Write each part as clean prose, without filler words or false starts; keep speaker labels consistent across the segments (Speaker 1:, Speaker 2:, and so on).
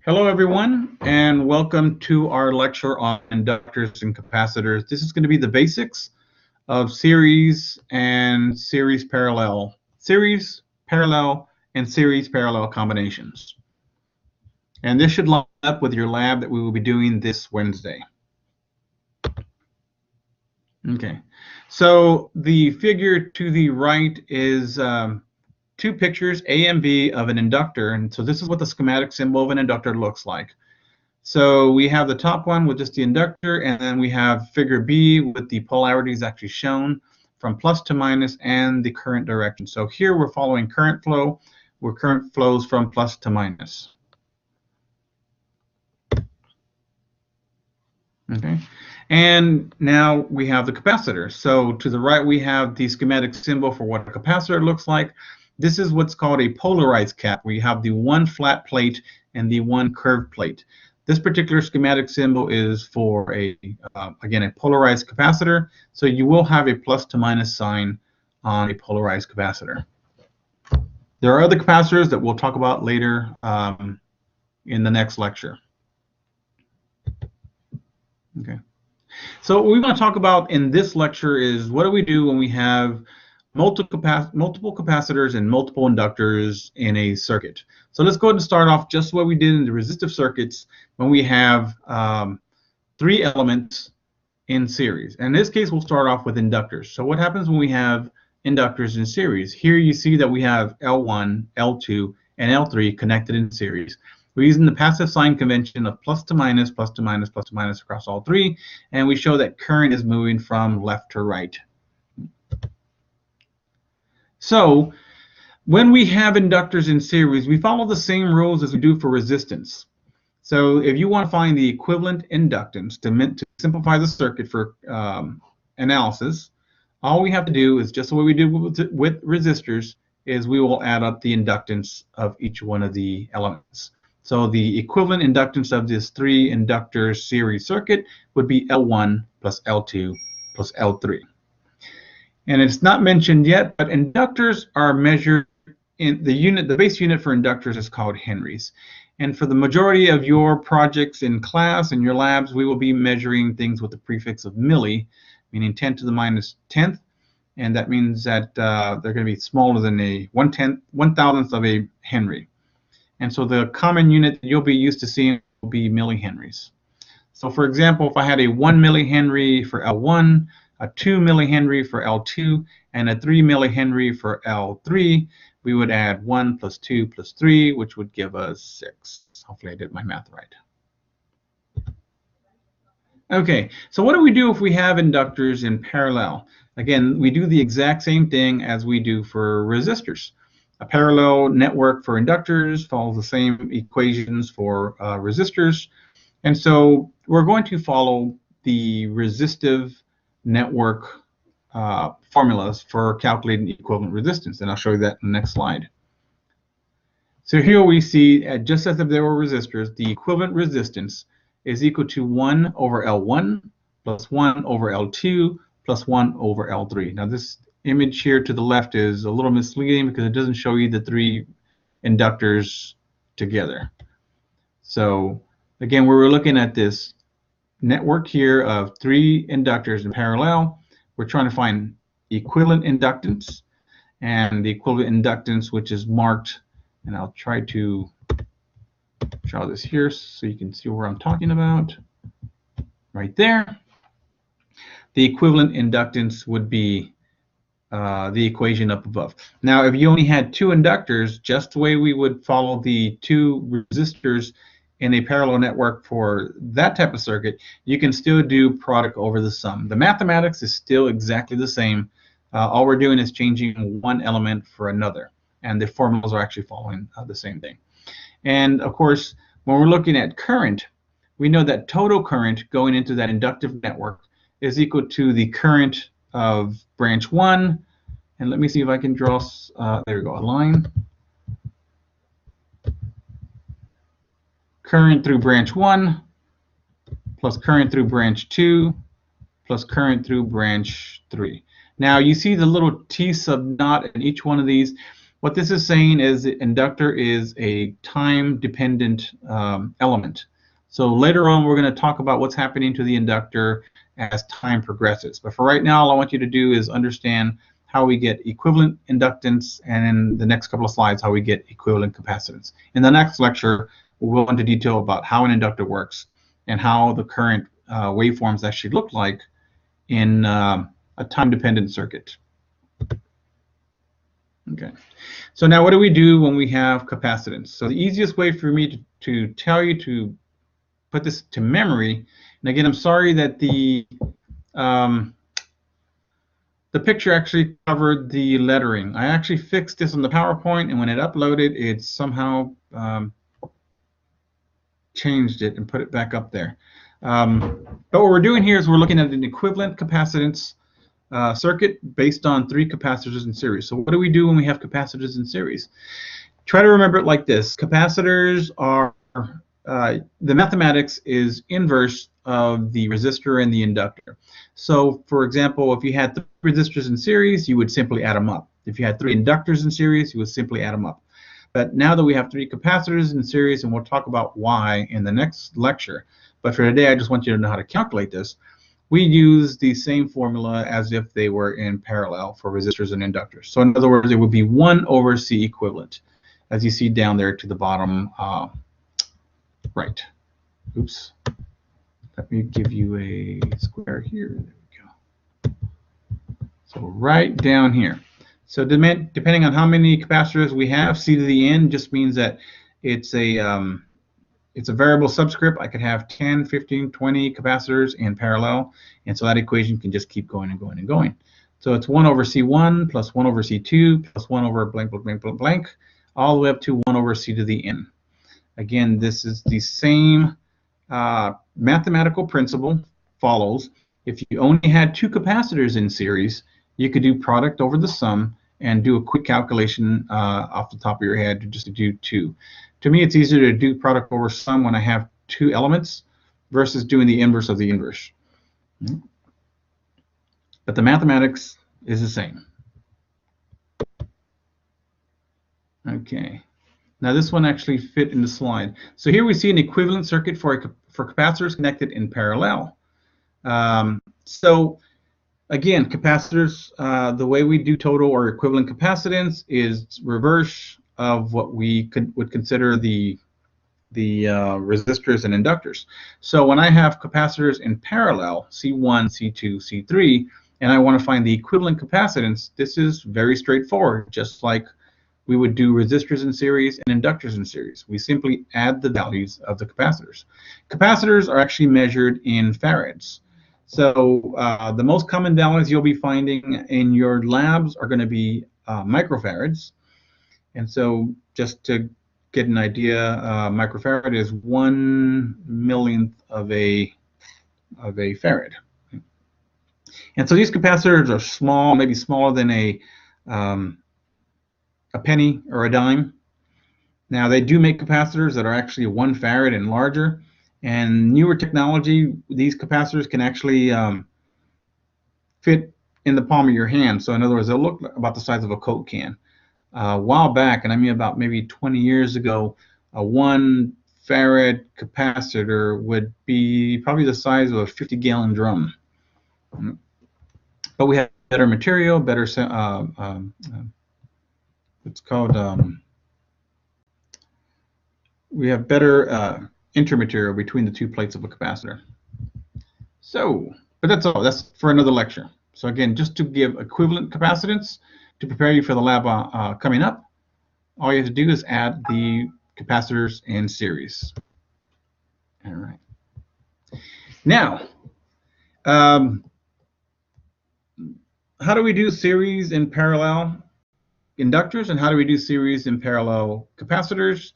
Speaker 1: Hello, everyone, and welcome to our lecture on inductors and capacitors. This is going to be the basics of series, parallel and series parallel combinations. And this should line up with your lab that we will be doing this Wednesday. Okay, so the figure to the right is two pictures, A and B, of an inductor. And so this is what the schematic symbol of an inductor looks like. So we have the top one with just the inductor, and then we have figure B with the polarities actually shown from plus to minus and the current direction. So here we're following current flow, where current flows from plus to minus. Okay, and now we have the capacitor. So to the right we have the schematic symbol for what a capacitor looks like. This is what's called a polarized cap, where you have the one flat plate and the one curved plate. This particular schematic symbol is for again, a polarized capacitor. So you will have a plus to minus sign on a polarized capacitor. There are other capacitors that we'll talk about later in the next lecture. Okay. So what we want to talk about in this lecture is what do we do when we have multiple capacitors and multiple inductors in a circuit. So let's go ahead and start off just what we did in the resistive circuits when we have three elements in series. And in this case, we'll start off with inductors. So what happens when we have inductors in series? Here you see that we have L1, L2, and L3 connected in series. We're using the passive sign convention of plus to minus, plus to minus, plus to minus across all three, and we show that current is moving from left to right. So when we have inductors in series, we follow the same rules as we do for resistance. So if you want to find the equivalent inductance to simplify the circuit for analysis, all we have to do is just the way we do with resistors, is we will add up the inductance of each one of the elements. So the equivalent inductance of this three inductor series circuit would be L1 plus L2 plus L3. And it's not mentioned yet, but inductors are measured in the base unit for inductors is called henries. And for the majority of your projects in class and your labs, we will be measuring things with the prefix of milli, meaning 10 to the minus 10th. And that means that they're going to be smaller than a 1/1000th of a henry. And so the common unit that you'll be used to seeing will be millihenries. So for example, if I had a 1 millihenry for L1, a 2 millihenry for L2, and a 3 millihenry for L3, we would add 1 plus 2 plus 3, which would give us 6. Hopefully I did my math right. Okay, so what do we do if we have inductors in parallel? Again, we do the exact same thing as we do for resistors. A parallel network for inductors follows the same equations for resistors. And so we're going to follow the resistive network formulas for calculating equivalent resistance. And I'll show you that in the next slide. So here we see, just as if there were resistors, the equivalent resistance is equal to 1 over L1 plus 1 over L2 plus 1 over L3. Now this image here to the left is a little misleading because it doesn't show you the three inductors together. So again, we're looking at this network here of three inductors in parallel. We're trying to find equivalent inductance, and the equivalent inductance, which is marked, and I'll try to draw this here so you can see where I'm talking about. Right there. The equivalent inductance would be the equation up above. Now, if you only had two inductors, just the way we would follow the two resistors in a parallel network for that type of circuit, you can still do product over the sum. The mathematics is still exactly the same. All we're doing is changing one element for another, and the formulas are actually following the same thing. And of course, when we're looking at current, we know that total current going into that inductive network is equal to the current of branch 1, and let me see if I can draw, there we go, a line. Current through branch 1 plus current through branch 2 plus current through branch 3. Now you see the little T sub naught in each one of these. What this is saying is the inductor is a time-dependent element. So later on, we're going to talk about what's happening to the inductor as time progresses. But for right now, all I want you to do is understand how we get equivalent inductance, and in the next couple of slides, how we get equivalent capacitance. In the next lecture, we'll go into detail about how an inductor works and how the current waveforms actually look like in a time-dependent circuit. Okay, so now what do we do when we have capacitance? So the easiest way for me to tell you to put this to memory, and again, I'm sorry that the picture actually covered the lettering. I actually fixed this on the PowerPoint, and when it uploaded, it somehow changed it and put it back up there. But what we're doing here is we're looking at an equivalent capacitance circuit based on 3 capacitors in series. So what do we do when we have capacitors in series? Try to remember it like this. Capacitors are, the mathematics is inverse of the resistor and the inductor. So for example, if you had 3 resistors in series, you would simply add them up. If you had 3 inductors in series, you would simply add them up. But now that we have 3 capacitors in series, and we'll talk about why in the next lecture, but for today I just want you to know how to calculate this. We use the same formula as if they were in parallel for resistors and inductors. So in other words, it would be 1 over C equivalent, as you see down there to the bottom right. Oops. Let me give you a square here. There we go. So right down here. So depending on how many capacitors we have, C to the n just means that it's a variable subscript. I could have 10, 15, 20 capacitors in parallel, and so that equation can just keep going and going and going. So it's 1 over C1 plus 1 over C2 plus 1 over blank, blank, blank, blank, blank, all the way up to 1 over C to the n. Again, this is the same mathematical principle follows. If you only had 2 capacitors in series, you could do product over the sum and do a quick calculation off the top of your head just to do 2. To me, it's easier to do product over sum when I have 2 elements versus doing the inverse of the inverse. But the mathematics is the same. Okay. Now this one actually fit in the slide. So here we see an equivalent circuit for capacitors connected in parallel. So again, capacitors, the way we do total or equivalent capacitance is reverse of what we would consider the resistors and inductors. So when I have capacitors in parallel, C1, C2, C3, and I want to find the equivalent capacitance, this is very straightforward, just like we would do resistors in series and inductors in series. We simply add the values of the capacitors. Capacitors are actually measured in farads. So the most common values you'll be finding in your labs are going to be microfarads. And so just to get an idea, microfarad is 1/1,000,000th of a farad. And so these capacitors are small, maybe smaller than a penny or a dime. Now they do make capacitors that are actually 1 farad and larger. And newer technology, these capacitors can actually fit in the palm of your hand. So in other words, they'll look about the size of a Coke can. A while back, and I mean about maybe 20 years ago, a 1 farad capacitor would be probably the size of a 50-gallon drum. But we have better material, better it's called we have better intermaterial between the 2 plates of a capacitor. So, but that's all. That's for another lecture. So again, just to give equivalent capacitance to prepare you for the lab coming up, all you have to do is add the capacitors in series. All right. Now, how do we do series and parallel inductors, and how do we do series and parallel capacitors?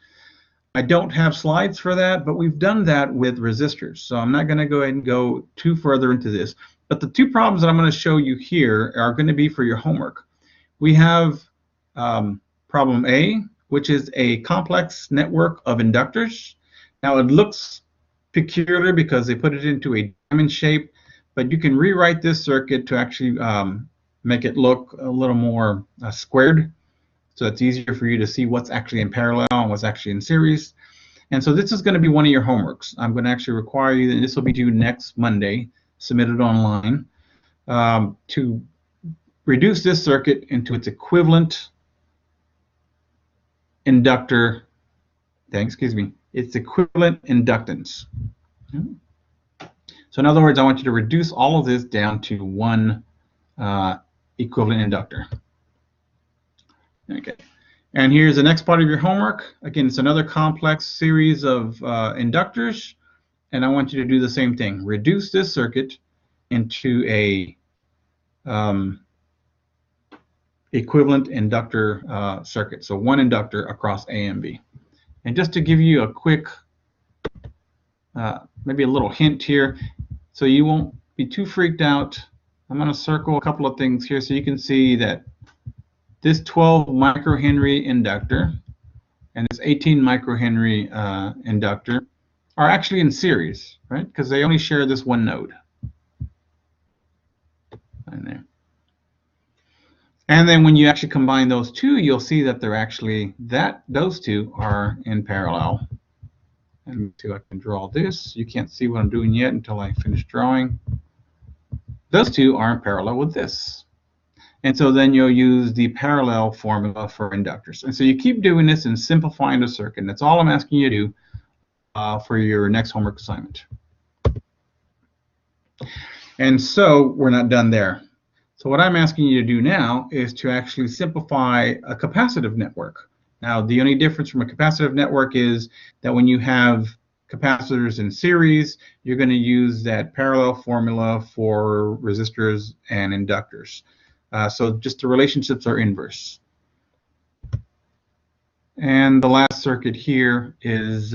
Speaker 1: I don't have slides for that, but we've done that with resistors. So I'm not going to go ahead and go too further into this. But the 2 problems that I'm going to show you here are going to be for your homework. We have problem A, which is a complex network of inductors. Now it looks peculiar because they put it into a diamond shape, but you can rewrite this circuit to actually make it look a little more squared. so it's easier for you to see what's actually in parallel and what's actually in series. And so this is going to be one of your homeworks. I'm going to actually require you, and this will be due next Monday, submitted online, to reduce this circuit into its equivalent inductor, its equivalent inductance. So in other words, I want you to reduce all of this down to one equivalent inductor. Okay. And here's the next part of your homework. Again, it's another complex series of inductors, and I want you to do the same thing. Reduce this circuit into a equivalent inductor circuit. So one inductor across A and B. And just to give you a quick, maybe a little hint here, so you won't be too freaked out, I'm going to circle a couple of things here so you can see that this 12 microhenry inductor and this 18 microhenry inductor are actually in series, right? Because they only share this one node. And there. And then when you actually combine those two, you'll see that they're actually, those two are in parallel. And see if I can draw this. You can't see what I'm doing yet until I finish drawing. Those two are in parallel with this. And so then you'll use the parallel formula for inductors. And so you keep doing this and simplifying the circuit. And that's all I'm asking you to do for your next homework assignment. And so we're not done there. So what I'm asking you to do now is to actually simplify a capacitive network. Now, the only difference from a capacitive network is that when you have capacitors in series, you're going to use that parallel formula for resistors and inductors. So just the relationships are inverse. And the last circuit here is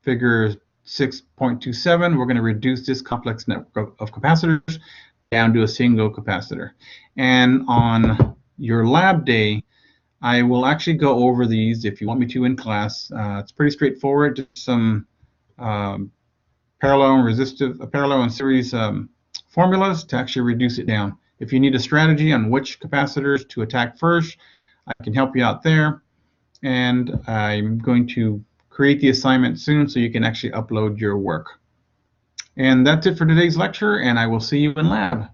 Speaker 1: figure 6.27. We're going to reduce this complex network of capacitors down to a single capacitor. And on your lab day, I will actually go over these if you want me to in class. It's pretty straightforward, just some parallel and series formulas to actually reduce it down. If you need a strategy on which capacitors to attack first, I can help you out there. And I'm going to create the assignment soon so you can actually upload your work. And that's it for today's lecture, and I will see you in lab.